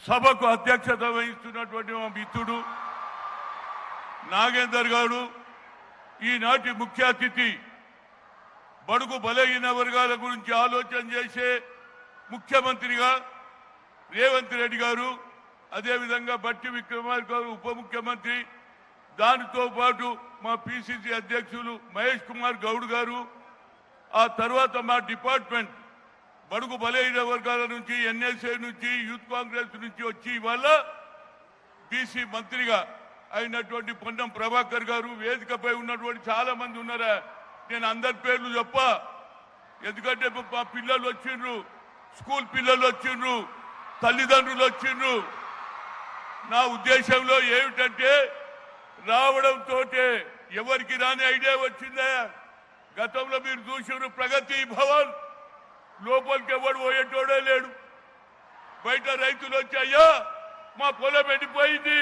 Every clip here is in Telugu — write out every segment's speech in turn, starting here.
సభకు అధ్యక్షత వహిస్తున్నటువంటి మా మిత్రుడు నాగేందర్ గారు, ఈనాటి ముఖ్య అతిథి బడుగు బలహీన వర్గాల గురించి ఆలోచన చేసే ముఖ్యమంత్రిగా రేవంత్ రెడ్డి గారు, అదేవిధంగా బట్టి విక్రమార్క గారు ఉప ముఖ్యమంత్రి, దానితో పాటు మా పిసిసి అధ్యక్షులు మహేష్ కుమార్ గౌడ్ గారు, ఆ తర్వాత మా డిపార్ట్మెంట్ బడుగు బలహీన వర్గాల నుంచి, ఎన్ఎస్ఏ నుంచి, యూత్ కాంగ్రెస్ నుంచి వచ్చి ఇవాళ బీసీ మంత్రిగా అయినటువంటి పొన్నం ప్రభాకర్ గారు, వేదికపై ఉన్నటువంటి చాలా మంది ఉన్నారా. నేను అందరి పేర్లు చెప్ప, ఎందుకంటే మా పిల్లలు వచ్చిండ్రు, స్కూల్ పిల్లలు వచ్చిండ్రు, తల్లిదండ్రులు వచ్చిండ్రు. నా ఉద్దేశంలో ఏమిటంటే రావడంతో ఎవరికి రాని ఐడియా వచ్చిందా. గతంలో మీరు చూసారు ప్రగతి భవన్ లోపలికి ఎవడు పోయేటోడే లేడు. బయట రైతులు వచ్చి అయ్యా మా పొలం ఎండిపోయింది,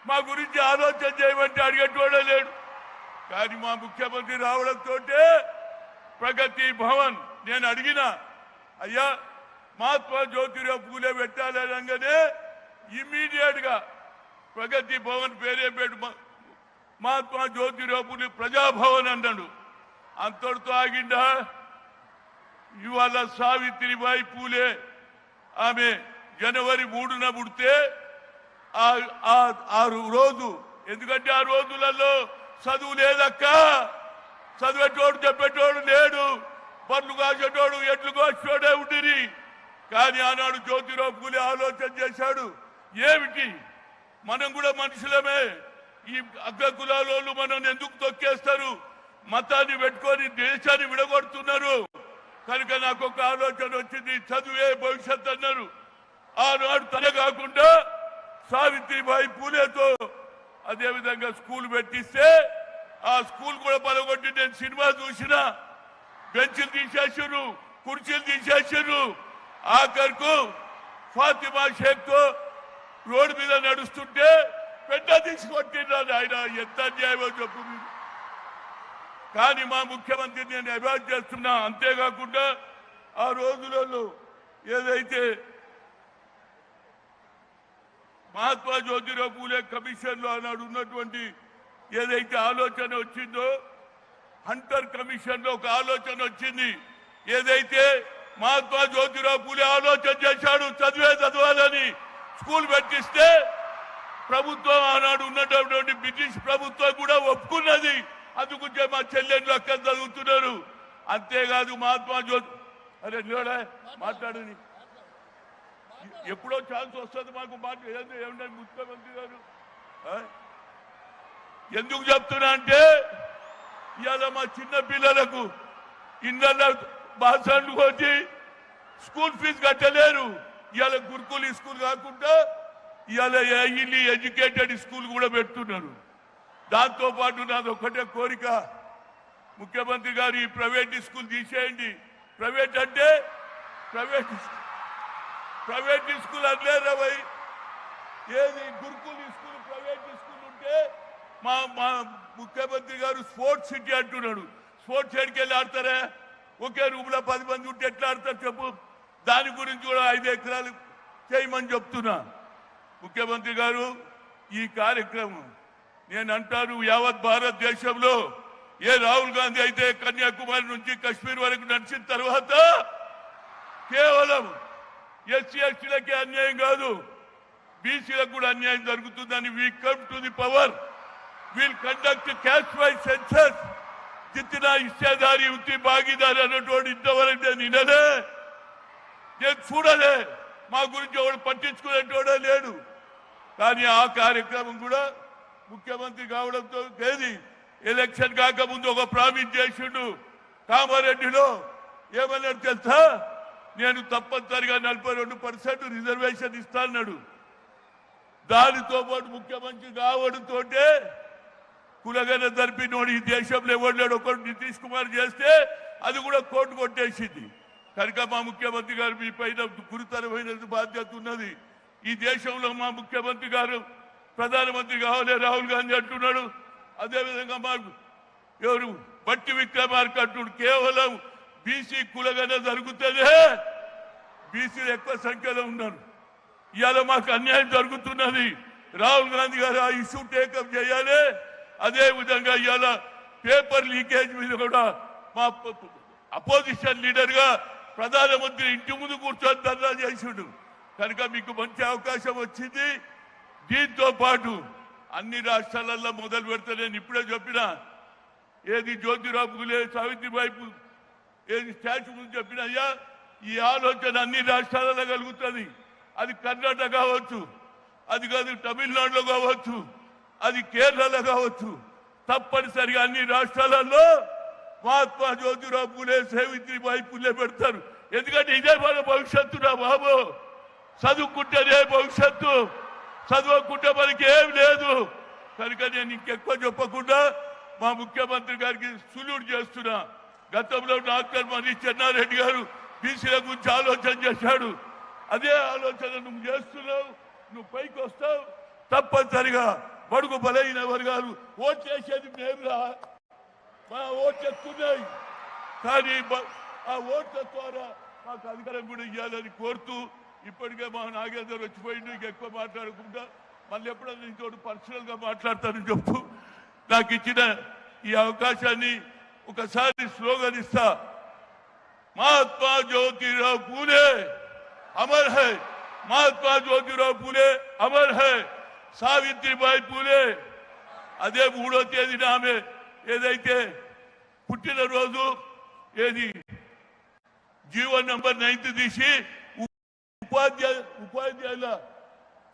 మా గురించి ఆలోచన చేయమంటే అడిగేటోడే లేడు. కానీ మా ముఖ్యమంత్రి రావడంతో ప్రగతి భవన్ నేను అడిగిన, అయ్యా మహాత్మా జ్యోతిరావు పూలే పెట్టాలనగానే ఇమ్మీడియట్ గా ప్రగతి భవన్ పేరే పెట్టు మహాత్మా జ్యోతిరావు పూలే ప్రజాభవన్ అన్నాడు. అంతటితో ఆగిందా. ఇవాళ సావిత్రిబాయి పూలే ఆమె జనవరి 3న పుడితే ఆ రోజు, ఎందుకంటే ఆ రోజులలో చదువు లేదక్క, చదివేటోడు చెప్పేటోడు లేడు, పనులు కాసేటోడు ఎట్లు కోసేటోడే ఉండిరి. కానీ ఆనాడు జ్యోతిరావు పూలే ఆలోచన చేశాడు, ఏమిటి మనం కూడా మనుషులమే, ఈ అగ్ర కులాలోళ్ళు మనం ఎందుకు తొక్కేస్తారు, మతాన్ని పెట్టుకొని దేశాన్ని విడగొడుతున్నారు. కనుక నాకు ఒక ఆలోచన వచ్చింది, చదువే భవిష్యత్ అన్నారు. ఆనాడు తనే కాకుండా సావిత్రిబాయి పూలేతో అదేవిధంగా స్కూల్ పెట్టిస్తే ఆ స్కూల్ కూడా పలగొట్టి నేను సినిమా చూసిన, బెంచ్లు తీసేసారు, కుర్చీలు తీసేసారు. ఆఖరుకు ఫాతిమా షేక్ తో రోడ్డు మీద నడుస్తుంటే పెద్ద తీసుకొట్టినాడు. ఆయన ఎంత అన్యాయమో చెప్పు. కానీ మా ముఖ్యమంత్రి నేను అవాయిడ్ చేస్తున్నా. అంతేకాకుండా ఆ రోజులలో ఏదైతే మహాత్మా జ్యోతిరావు పూలే కమిషన్ లో ఆనాడు ఉన్నటువంటి ఏదైతే ఆలోచన వచ్చిందో, హంటర్ కమిషన్ లో ఒక ఆలోచన వచ్చింది. ఏదైతే మహాత్మా జ్యోతిరావు పూలే ఆలోచన చేశాడు చదవాలని స్కూల్ పెట్టిస్తే ప్రభుత్వం ఆనాడు ఉన్నటువంటి బ్రిటిష్ ప్రభుత్వం కూడా ఒప్పుకున్నది. అందుకుంటే మా చెల్లెళ్ళు అక్కడ చదువుతున్నారు. అంతేకాదు మహాత్మా జ్యోతి అరే నిలడా మాట్లాడని ఎప్పుడో ఛాన్స్ వస్తుంది మాకు. ఏమన్నా ముఖ్యమంత్రి గారు ఎందుకు చెప్తున్నా అంటే ఇవాళ మా చిన్న పిల్లలకు ఇళ్ళ బాసన్లు వచ్చి స్కూల్ ఫీజు కట్టలేరు. ఇవాళ గురుకుల స్కూల్ కాకుండా ఇవాళ ఎడ్యుకేటెడ్ స్కూల్ కూడా పెడుతున్నారు. దాంతో పాటు నాది ఒకటే కోరిక, ముఖ్యమంత్రి గారు ఈ ప్రైవేట్ స్కూల్ తీసేయండి. ప్రైవేట్ అంటే ప్రైవేట్ స్కూల్ అనలేరా భయ్, ఏది గురుకుల స్కూల్ ప్రైవేట్ స్కూల్ ఉంటే మా ముఖ్యమంత్రి గారు స్పోర్ట్స్ సిటీ అంటున్నాడు. స్పోర్ట్స్ సిటీకి వెళ్ళి ఆడతారా? ఒకే రూమ్ లో 10 మంది ఉంటే ఎట్లా ఆడతారు చెప్పు. దాని గురించి కూడా 5 ఎకరాలు చేయమని చెప్తున్నా. ముఖ్యమంత్రి గారు ఈ కార్యక్రమం నేను అంటాను, యావత్ భారతదేశంలో ఏ రాహుల్ గాంధీ అయితే కన్యాకుమారి నుంచి కశ్మీర్ వరకు నడిచిన తర్వాత కేవలం ఎస్సీ ఎస్టీలకే అన్యాయం కాదు, బీసీలకు కూడా అన్యాయం జరుగుతుందని we come to the power, will conduct caste wise census, జిత్తినా హిస్సేదారి ఉత్తి భాగీదారి అన్నటువంటి ఇంతవరకు నేను వినలే, నేను చూడలే. మా గురించి ఎవడు పట్టించుకునేటోడే లేడు. కానీ ఆ కార్యక్రమం కూడా ముఖ్యమంత్రి కావడంతో ఏది ఎలక్షన్ కాకముందు ఒక ప్రామిస్ చేసిండు. కామారెడ్డిలో ఏమన్నాడు తెలుసా, నేను తప్పనిసరిగా 42% రిజర్వేషన్ ఇస్తాన్నాడు. దానితో పాటు ముఖ్యమంత్రి కావడంతో కులగన జరిపినోడు ఈ దేశంలో ఎవరు ఒకరు నితీష్ కుమార్ చేస్తే అది కూడా కోర్టు కొట్టేసింది. కనుక మా ముఖ్యమంత్రి గారు మీ పైన గురుతరమైన బాధ్యత ఉన్నది. ఈ దేశంలో మా ముఖ్యమంత్రి గారు ప్రధానమంత్రి కావాలి రాహుల్ గాంధీ అంటున్నాడు. అదేవిధంగా మా ఎవరు బట్టి విక్రమార్క అంటున్నాడు. కేవలం బీసీ కులగన జరుగుతుందే, బీసీలు ఎక్కువ సంఖ్యలో ఉన్నారు. ఇవాళ మాకు అన్యాయం జరుగుతున్నది. రాహుల్ గాంధీ గారు ఆ ఇష్యూ టేకప్ చేయాలి. అదే విధంగా ఇవాళ పేపర్ లీకేజ్ మీద కూడా మా అపోజిషన్ లీడర్ గా ప్రధానమంత్రి ఇంటి ముందు కూర్చొని ధర్నా చేసిండు. కనుక మీకు మంచి అవకాశం వచ్చింది. దీంతో పాటు అన్ని రాష్ట్రాలలో మొదలు పెడితే నేను ఇప్పుడే చెప్పిన ఏది జ్యోతిరావు పూలే సావిత్రిబాయి ఏది స్టాచ్యూ ముందు చెప్పిన అయ్యా ఈ ఆలోచన అన్ని రాష్ట్రాలలో కలుగుతుంది. అది కర్ణాటక కావచ్చు, అది కాదు తమిళనాడులో కావచ్చు, అది కేరళలో కావచ్చు. తప్పనిసరిగా అన్ని రాష్ట్రాలలో మహాత్మా జ్యోతిరావు పూలే సావిత్రిబాయి పూలే పెడతారు. ఎందుకంటే ఇదే మన భవిష్యత్తు రా బాబు. చదువుకుంటేనే భవిష్యత్తు, చదువుకుంటే మనకి ఏం లేదు. కనుక నేను ఇంకెక్కువ చెప్పకుండా మా ముఖ్యమంత్రి గారికి సులువుడు చేస్తున్నా. గతంలో డాక్టర్ మరి చెన్నారెడ్డి గారు బీసీల గురించి ఆలోచన చేశాడు. అదే ఆలోచన నువ్వు చేస్తున్నావు. నువ్వు పైకి వస్తావు. తప్పనిసరిగా బడుగు బలైన వర్గాలు ఓట్ చేసేది మేమురా. మా ఓట్లు ఎక్కున్నాయి, కానీ ఆ ఓట్ల ద్వారా మాకు అధికారం కూడా ఇవ్వాలని కోరుతూ ఇప్పటికే మా నాగేందర్ వచ్చిపోయిండు. ఇంకెక్కువ మాట్లాడకుండా మళ్ళీ ఎప్పుడైనా నీతో పర్సనల్ గా మాట్లాడతానని చెప్పు. నాకు ఇచ్చిన ఈ అవకాశాన్ని ఒకసారి స్లోగన్ ఇస్తా. Mahatma Jyotirao Phule Amar high, Mahatma Jyotirao Phule Amar high, Savitribai Phule. అదే 3వ తేదీన ఆమె ఏదైతే పుట్టినరోజు ఏది జీవో నంబర్ 9 తీసి ఉపాధ్యాయుల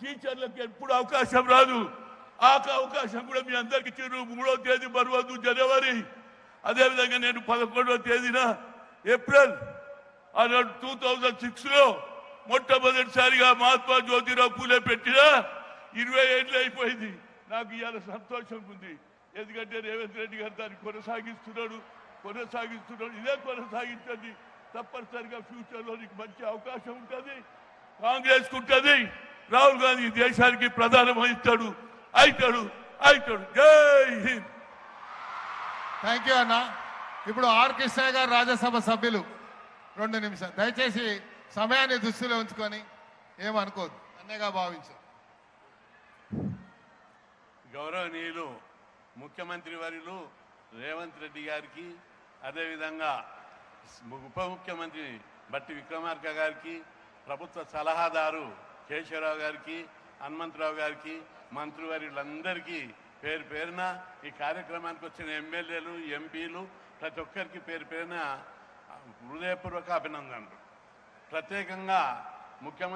టీచర్లకు ఎప్పుడు అవకాశం రాదు. ఆ అవకాశం కూడా మీ అందరికి ఇచ్చారు. 3వ తేదీ మరవద్దు జనవరి. అదేవిధంగా నేను 11వ తేదీన ఏప్రిల్ 2006లో మొట్టమొదటిసారిగా మహాత్మా జ్యోతిరావు పూలే పెట్టిన 20 ఏళ్ళు అయిపోయింది. నాకు ఇవాళ సంతోషం ఉంది. ఎందుకంటే రేవంత్ రెడ్డి గారు దాన్ని కొనసాగిస్తున్నాడు. ఇదే కొనసాగించండి. తప్పనిసరిగా ఫ్యూచర్లో నీకు మంచి అవకాశం ఉంటుంది. కాంగ్రెస్ ఉంటుంది. రాహుల్ గాంధీ దేశానికి ప్రధానమంత్రి అవుతాడు. జై హింద్. థ్యాంక్ యూ అన్న. ఇప్పుడు ఆర్ కృష్ణయ్య గారు రాజ్యసభ సభ్యులు 2 నిమిషాలు. దయచేసి సమయాన్ని దృష్టిలో ఉంచుకొని ఏమనుకోదు అన్నగా భావించు. గౌరవనీయులు ముఖ్యమంత్రి వర్యులు రేవంత్ రెడ్డి గారికి, అదేవిధంగా ఉప ముఖ్యమంత్రి బట్టి విక్రమార్క గారికి, ప్రభుత్వ సలహాదారు కేశవరావు గారికి, హనుమంతరావు గారికి, మంత్రివర్యులందరికీ పేరు పేరున ఈ కార్యక్రమానికి వచ్చిన ఎమ్మెల్యేలు, ఎంపీలు ప్రతి ఒక్కరికి పేరు పేరున హృదయపూర్వక అభినందనలు. ప్రత్యేకంగా ముఖ్యమంత్రి